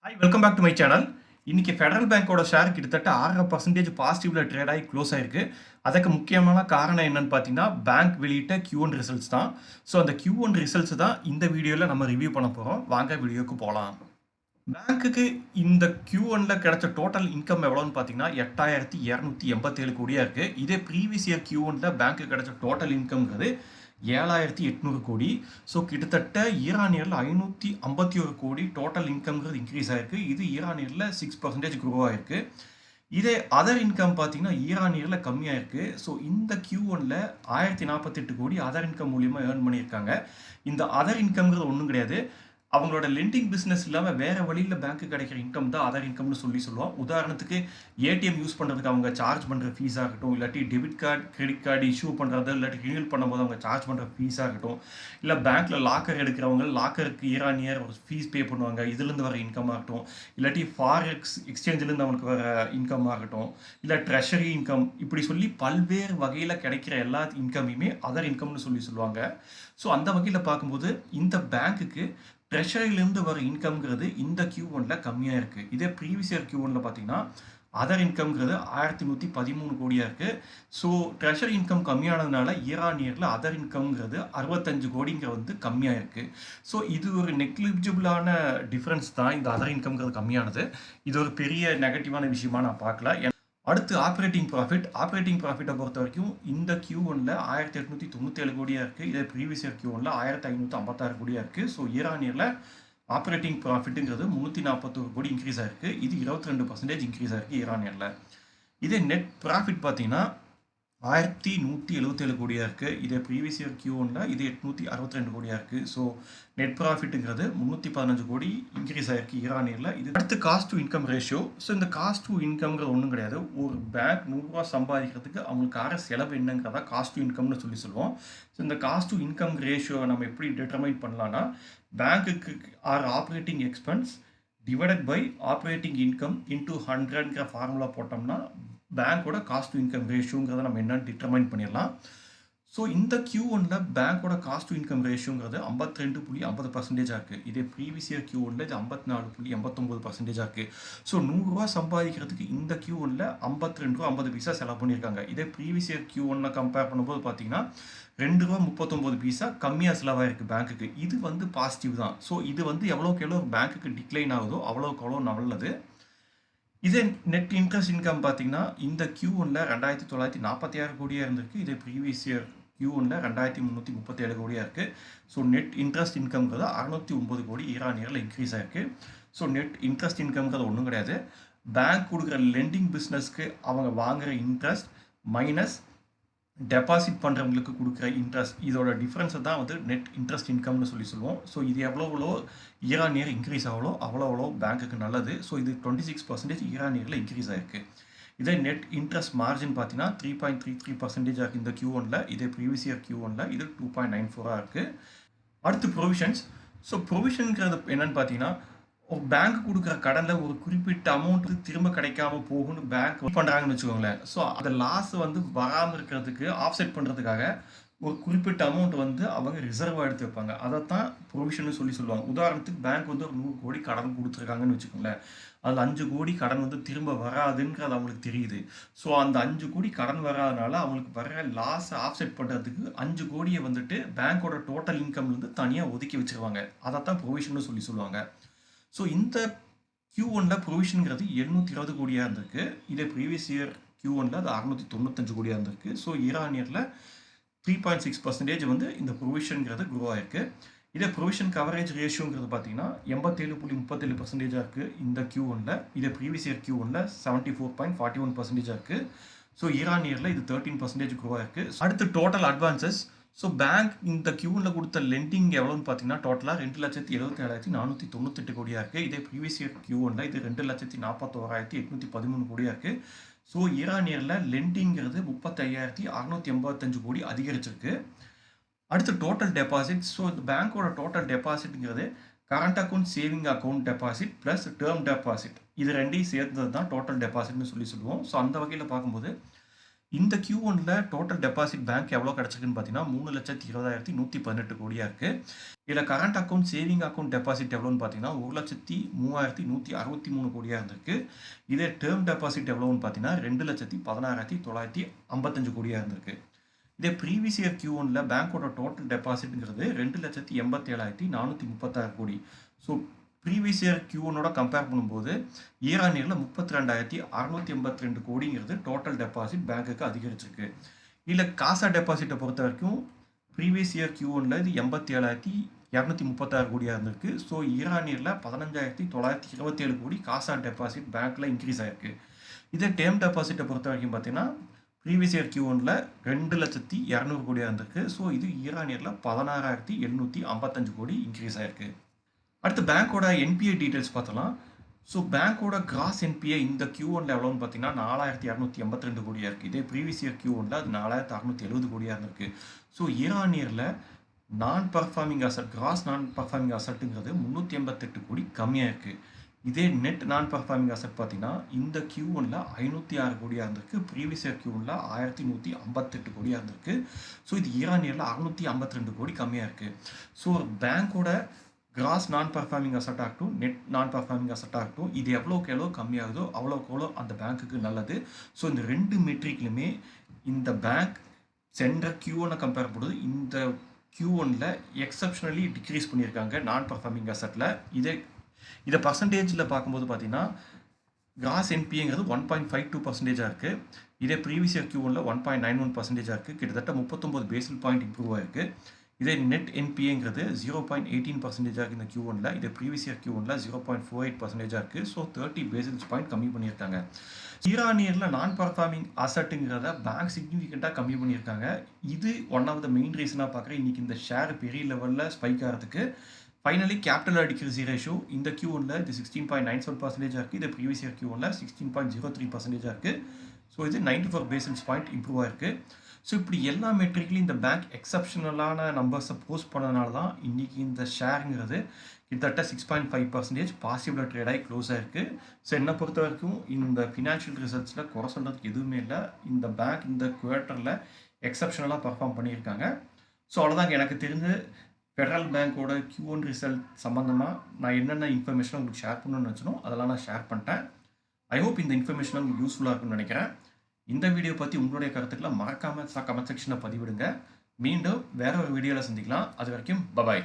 Hi, welcome back to my channel. இன்னைக்கு federal பேங்கோட share கிட்டத்தட்ட 6% பாசிட்டிவ்ல ட்ரேட் ஆகி க்ளோஸ் ஆயிருக்கு. அதுக்கு முக்கியமான காரணம் என்னன்னு பார்த்தீங்கன்னா பேங்க் வெளியிட்ட Q1 ரிசல்ட்ஸ் தான். ஸோ அந்த Q1 ரிசல்ட்ஸ் தான் இந்த வீடியோவில் நம்ம ரிவ்யூ பண்ண போகிறோம். வாங்க வீடியோக்கு போகலாம். பேங்க்குக்கு இந்த Q1ல கிடைச்ச டோட்டல் இன்கம் எவ்வளோன்னு பார்த்தீங்கன்னா 8,287 கோடியாக இருக்குது. இதே ப்ரீவியஸ் இயர் Q1ல பேங்க்கு கிடைச்ச டோட்டல் இன்கம்ங்கிறது 7,800 கோடி. ஸோ கிட்டத்தட்ட இயர் ஆன் இயரில் 551 கோடி டோட்டல் இன்கம்ங்கிறது இன்க்ரீஸ் ஆயிருக்கு. இது இயர் ஆன் இயரில் 6% க்ரோ ஆயிருக்கு. இதே அதர் இன்கம் பார்த்தீங்கன்னா இயர் ஆன் இயரில் கம்மியாக இருக்குது. ஸோ இந்த Q1ல 1048 கோடி அதர் இன்கம் மூலியமாக ஏர்ன் பண்ணியிருக்காங்க. இந்த அதர் இன்கம்ங்கிறது ஒன்றும் கிடையாது, அவங்களோட லெண்டிங் பிஸ்னஸ் இல்லாமல் வேறு வழியில் பேங்க்கு கிடைக்கிற இன்கம் தான் அதர் இன்கம்னு சொல்லுவோம். உதாரணத்துக்கு ஏடிஎம் யூஸ் பண்ணுறதுக்கு அவங்க சார்ஜ் பண்ணுற ஃபீஸ் ஆகட்டும், இல்லாட்டி debit card credit card issue பண்ணுறது, இல்லாட்டி ரினியூல் பண்ணும்போது அவங்க சார்ஜ் பண்ணுற ஃபீஸ் ஆகட்டும், இல்லை பேங்க்கில் லாக்கர் எடுக்கிறவங்க லாக்கருக்கு இயர் ஆன் இயர் ஒரு ஃபீஸ் பே பண்ணுவாங்க, இதுலேருந்து வர இன்கம் ஆகட்டும், இல்லாட்டி ஃபாரெக்ஸ் எக்ஸ்சேஞ்சிலேருந்து அவங்களுக்கு வர இன்கம் ஆகட்டும், இல்லை ட்ரெஷரி இன்கம், இப்படி சொல்லி பல்வேறு வகையில் கிடைக்கிற எல்லா இன்கமையுமே அதர் இன்கம்னு சொல்லுவாங்க. ஸோ அந்த வகையில் பார்க்கும்போது இந்த பேங்க்குக்கு ட்ரெஷரியிலேருந்து வர இன்கம்ங்கிறது இந்த Q1ல கம்மியாக இருக்குது. இதே ப்ரீவியஸ் இயர் Q1ல பார்த்தீங்கன்னா அதர் இன்கம்ங்கிறது 1113 கோடியாக இருக்குது. ஸோ ட்ரெஷரி இன்கம் கம்மியானதுனால இயர் ஆன் இயரில் அதர் இன்கம்ங்கிறது 65 கோடிங்கிற வந்து கம்மியாக இருக்குது. ஸோ இது ஒரு நெக்லிஜிபிளான டிஃப்ரென்ஸ் தான். இந்த அதர் இன்கம்ங்கிறது கம்மியானது இது ஒரு பெரிய நெகட்டிவான விஷயமா நான் பார்க்கல. அடுத்து ஆப்ரேட்டிங் ப்ராஃபிட்டை பொறுத்த வரைக்கும் இந்த Q1ல 1897 கோடியாக இருக்குது. இதே ப்ரீவியஸ் இயர் Q1ல 1556 கோடியாக இருக்குது. ஸோ இயர் ஆன் இயரில் ஆப்ரேட்டிங் ப்ராஃபிட்டுங்கிறது 341 கோடி இன்க்ரீஸ் ஆயிருக்கு. இது 22% இன்க்ரீஸ் ஆயிருக்கு இயர் ஆன் இயரில். இதே நெட் ப்ராஃபிட் பார்த்தீங்கன்னா 1177 கோடியாக இருக்குது. இதே ப்ரீவியஸ் இயர் Q1ல இது 862 கோடியாக இருக்குது. ஸோ நெட் ப்ராஃபிட்டுங்கிறது 315 கோடி இன்க்ரீஸ் ஆயிருக்கு இயர் ஆன் இயரில். இது அடுத்து cost to income ratio. So இந்த காஸ்ட் டு இன்கம்ங்கிறது ஒன்றும் கிடையாது, ஒரு பேங்க் 100 ரூபா சம்பாதிக்கிறதுக்கு அவங்களுக்கு ஆகிற செலவு என்னங்கிறதா காஸ்ட் டு இன்கம்னு சொல்லுவோம். ஸோ இந்த காஸ்ட் டு இன்கம் ரேஷியோவை நம்ம எப்படி டிட்டர்மைன் பண்ணலாம்னா பேங்க்குக்கு operating expense divided by operating income into 100ங்கிற ஃபார்முலா போட்டோம்னா பேங்க்கோட காஸ்ட் டு இன்கம் ரேஷியோங்கிறத நம்ம என்னன்னு டிட்டர்மைன் பண்ணிடலாம். ஸோ இந்த Q1ல பேங்க்கோட காஸ்ட் டு இன்கம் ரேஷியோங்கிறது 52.50% இருக்குது. இதே ப்ரீவியஸ் இயர் Q1ல இது 54.89% இருக்குது. ஸோ 100 ரூபா சம்பாதிக்கிறதுக்கு இந்த Q1ல 52 ரூபா 50 பைசா செலவு பண்ணியிருக்காங்க. இதே ப்ரீவியஸ் இயர் Q1ல கம்பேர் பண்ணும்போது பார்த்தீங்கன்னா 2 ரூபா 39 பைசா கம்மியாக செலவாயிருக்கு பேங்க்குக்கு. இது வந்து பாசிட்டிவ் தான். ஸோ இது வந்து எவ்வளோக்கு எவ்வளோ பேங்க்குக்கு டிக்ளைன் ஆகுதோ அவ்வளோக்கு அவ்வளோ நல்லது. இதே நெட் இன்ட்ரெஸ்ட் இன்கம் பார்த்தீங்கன்னா இந்த Q1ல 2946 கோடியாக இருந்திருக்கு. இதே ப்ரீவியஸ் இயர் Q1ல 2337 கோடியாக இருக்குது. ஸோ நெட் இன்ட்ரெஸ்ட் இன்கம்ங்கிறது 609 கோடி இயர் ஆன் இயரில் இன்க்ரீஸ் ஆயிருக்கு. ஸோ நெட் இன்ட்ரெஸ்ட் இன்கம்ங்கிறது ஒன்றும் கிடையாது, பேங்க் கொடுக்குற லெண்டிங் பிஸ்னஸ்க்கு அவங்க வாங்குகிற இன்ட்ரெஸ்ட் மைனஸ் டெபாசிட் பண்ணுறவங்களுக்கு கொடுக்குற இன்ட்ரெஸ்ட், இதோட டிஃப்ரென்ஸை தான் வந்து நெட் இன்ட்ரெஸ்ட் இன்கம்னு சொல்லுவோம். ஸோ இது எவ்வளோ இயர் ஆன் இயர் இன்க்ரீஸ் ஆகலோ அவ்வளோ பேங்க்குக்கு நல்லது. ஸோ இது 26% இயர் ஆன் இயரில் இன்க்ரீஸ் ஆயிருக்கு. இதே நெட் இன்ட்ரெஸ்ட் மார்ஜின் பார்த்தீங்கன்னா 3.33% இருக்குது இந்த Q1ல. இதே ப்ரீவியஸ் இயர் Q1ல இது 2.94 இருக்குது. அடுத்து ப்ரொவிஷன்ஸ். ஸோ ப்ரொவிஷனுங்கிறது என்னன்னு பார்த்தீங்கன்னா ஒரு பேங்க் கொடுக்குற கடனில் ஒரு குறிப்பிட்ட அமௌண்ட் திரும்ப கிடைக்காம போகும்னு பேங்க் பண்ணுறாங்கன்னு வச்சுக்கோங்களேன். ஸோ அந்த லாஸ் வந்து வராமல் இருக்கிறதுக்கு ஆஃப்செட் பண்ணுறதுக்காக ஒரு குறிப்பிட்ட அமௌண்ட் வந்து அவங்க ரிசர்வாக எடுத்து வைப்பாங்க. அதைத்தான் ப்ரொவிஷன் சொல்லுவாங்க. உதாரணத்துக்கு பேங்க் வந்து ஒரு 100 கோடி கடன் கொடுத்துருக்காங்கன்னு வச்சுக்கோங்களேன். அதில் 5 கோடி கடன் வந்து திரும்ப வராதுங்கிறது அவங்களுக்கு தெரியுது. ஸோ அந்த 5 கோடி கடன் வராதனால அவங்களுக்கு வர லாஸை ஆஃப்செட் பண்ணுறதுக்கு 5 கோடியை வந்துட்டு பேங்க்கோட டோட்டல் இன்கம்லேருந்து தனியாக ஒதுக்கி வச்சுருவாங்க. அதைத்தான் ப்ரொவிஷன் சொல்லுவாங்க. ஸோ இந்த Q1ல ப்ரொவிஷனுங்கிறது 720 கோடியாக இருந்திருக்கு. இதே ப்ரீவியஸ் இயர் Q1ல அது 695 கோடியாக இருந்திருக்கு. ஸோ இயர் ஆன் இயரில் 3.6% வந்து இந்த ப்ரொவிஷனுங்கிறது க்ரோ ஆயிருக்கு. இதே ப்ரொவிஷன் கவரேஜ் ரேஷியோங்கிறது பார்த்தீங்கன்னா 87.37% இருக்குது இந்த Q1ல. இதே ப்ரீவியஸ் இயர் Q1ல 74.41% இருக்குது. ஸோ இயர் ஆன் இயரில் இது 13% க்ரோ ஆயிருக்கு. அடுத்து டோட்டல் அட்வான்சஸ். ஸோ பேங்க் இந்த Q1ல கொடுத்த லெண்டிங் எவ்வளோன்னு பார்த்தீங்கன்னா டோட்டலாக 2,77,498 கோடியாக இருக்குது. இதே ப்ரீவியஸ் இயர் Q1ல இது 2,41,813 கோடியாக இருக்குது. ஸோ இயர் ஆன் இயரில் லெண்டிங்கிறது 35,685 கோடி அதிகரிச்சிருக்கு. அடுத்து டோட்டல் டெபாசிட். ஸோ இந்த பேங்க்கோட டோட்டல் டெபாசிட்ங்கிறது current account saving account deposit plus term deposit, இது ரெண்டையும் சேர்ந்தது தான் டோட்டல் டெபாசிட்னு சொல்லுவோம். ஸோ அந்த வகையில் பார்க்கும்போது இந்த Q1ல டோட்டல் டெபாசிட் பேங்க் எவ்வளோ கிடைச்சிருக்குன்னு பார்த்தீங்கன்னா 3,20,118 கோடியா இருக்கு. இதில் current account saving account deposit எவ்வளோன்னு பார்த்தீங்கன்னா 1,03,163 கோடியா இருந்திருக்கு. இதே டேர்ம் டெபாசிட் எவ்வளோன்னு பார்த்தீங்கன்னா 2,16,955 கோடியா இருந்திருக்கு. இதே ப்ரீவியஸ் இயர் Q1ல பேங்க்கோட டோட்டல் டெபாசிட்ங்கிறது 2,87,436 கோடி. ஸோ ப்ரீவியஸ் இயர் Q1ஓட கம்பேர் பண்ணும்போது இயர் ஆன் இயரில் 32,682 கோடிங்கிறது டோட்டல் டெபாசிட் பேங்க்குக்கு அதிகரிச்சிருக்கு. இல்லை காசா டெபாசிட்டை பொறுத்த வரைக்கும் ப்ரீவியஸ் இயர் Q1ல இது 87,236 கோடியாக இருந்திருக்கு. ஸோ இயர் ஆன் இயரில் 15,927 கோடி காசா டெபாசிட் பேங்க்கில் இன்க்ரீஸ் ஆயிருக்கு. இதே டேர்ம் டெபாசிட்டை பொறுத்த வரைக்கும் பார்த்தீங்கன்னா ப்ரீவியஸ் இயர் Q1ல 2,200 கோடியாக இருந்திருக்கு. ஸோ இது இயர் ஆன் இயரில் 16,755 கோடி இன்க்ரீஸ் ஆயிருக்கு. அடுத்து பேங்க்கோட என்பிஏ டீட்டெயில்ஸ் பார்த்தலாம். ஸோ பேங்க்கோட கிராஸ் என்பிஏ இந்த Q1ல எவ்வளோன்னு பார்த்தீங்கன்னா 4,282 கோடியாக இருக்குது. இதே ப்ரீவியஸ் இயர் Q1ல அது 4,670 கோடியாக இருந்திருக்கு. ஸோ இயர் ஆன் இயரில் நான் பர்ஃபார்மிங் அசட் கிராஸ் நான் பர்ஃபார்மிங் அசட்டுங்கிறது 388 கோடி கம்மியாக இருக்குது. இதே நெட் நான் பர்ஃபார்மிங் அசட் பார்த்தீங்கன்னா இந்த Q1ல 506 கோடியாக இருந்திருக்கு. ப்ரீவியஸ் இயர் Q1ல 1,158 கோடியாக இருந்திருக்கு. ஸோ இது இயர் ஆன் இயரில் 652 கோடி கம்மியாக இருக்குது. ஸோ பேங்க்கோட கிராஸ் நான் பர்ஃபார்மிங் அசட் ஆகட்டும் நெட் நான் பர்ஃபார்மிங் அசட் ஆகட்டும் இது எவ்வளோக்கு எவ்வளோ கம்மியாகுதோ அவ்வளோக்கு எவ்வளோ அந்த பேங்க்குக்கு நல்லது. ஸோ இந்த ரெண்டு மெட்ரிக்லையுமே இந்த பேங்க் சென்ற Q1 கம்பேர் பண்ணும்போது இந்த Q1ல எக்ஸப்ஷனலி டிக்ரீஸ் பண்ணியிருக்காங்க நான் பர்ஃபார்மிங் அசட்டில். இதை பர்சன்டேஜில் பார்க்கும்போது பார்த்தீங்கன்னா கிராஸ் என்பிங்கிறது 1.52% இருக்குது. இதே ப்ரீவியஸ் இயர் Q1ல 1.91% இருக்குது. கிட்டத்தட்ட 39 பேசில் பாயிண்ட் இம்ப்ரூவ் ஆயிருக்கு. இதே நெட் என்பிங்கிறது 0.18% இருக்குது இந்த Q1ல. இதே ப்ரீவியஸ் இயர் Q1ல 0.48% இருக்குது. ஸோ 30 பேசிஸ் பாயிண்ட் கம்மி பண்ணியிருக்காங்க. இயர் ஆன் இயரில் நான் பர்ஃபார்மிங் அசட்டுங்கிறத பேங்க் சிக்னிஃபிகண்ட்டாக கம்மி பண்ணியிருக்காங்க. இது ஒன் ஆஃப் த மெயின் ரீசனாக பார்க்குறேன் இன்றைக்கி இந்த ஷேர் பெரிய லெவலில் ஸ்பைக் ஆகிறதுக்கு. ஃபைனலி கேபிட்டல் அடிக்ரஸி ரேஷியோ இந்த Q1ல இது 16.97% இருக்குது. இது ப்ரீவியஸ் இயர் Q1ல 16.03% இருக்குது. ஸோ இது 94 பேசிஸ் பாயிண்ட் இம்ப்ரூவ் ஆயிருக்கு. ஸோ இப்படி எல்லா மெட்ரிக்லையும் இந்த பேங்க் எக்ஸப்ஷனலான நம்பர்ஸை போஸ்ட் பண்ணதுனால தான் இன்றைக்கி இந்த ஷேருங்கிறது கிட்டத்தட்ட 6.5% பாசிபிளாக ட்ரேட் ஆகி க்ளோஸ் ஆகிருக்கு. ஸோ என்னை பொறுத்த வரைக்கும் இந்த ஃபினான்ஷியல் ரிசல்ட்ஸில் குறை சொல்கிறதுக்கு எதுவுமே இல்லை. இந்த பேங்க் இந்த குவார்ட்டரில் எக்ஸப்ஷனலாக பர்ஃபார்ம் பண்ணியிருக்காங்க. ஸோ அவ்வளோதாங்க எனக்கு தெரிஞ்சு ஃபெடரல் பேங்க்கோட Q1 ரிசல்ட் சம்மந்தமாக நான் என்னென்ன இன்ஃபர்மேஷன் உங்களுக்கு ஷேர் பண்ணணும்னு நினச்சனோ அதெல்லாம் நான் ஷேர் பண்ணிட்டேன். ஐ ஹோப் இந்த இன்ஃபர்மேஷன் உங்களுக்கு யூஸ்ஃபுல்லாக இருக்குன்னு நினைக்கிறேன். இந்த வீடியோ பற்றி உங்களுடைய கருத்துக்களை மறக்காமல் கமெண்ட் செக்ஷனில் பதிவிடுங்க. மீண்டும் வேற ஒரு வீடியோவில் சந்திக்கலாம். அது வரைக்கும் பபாய்.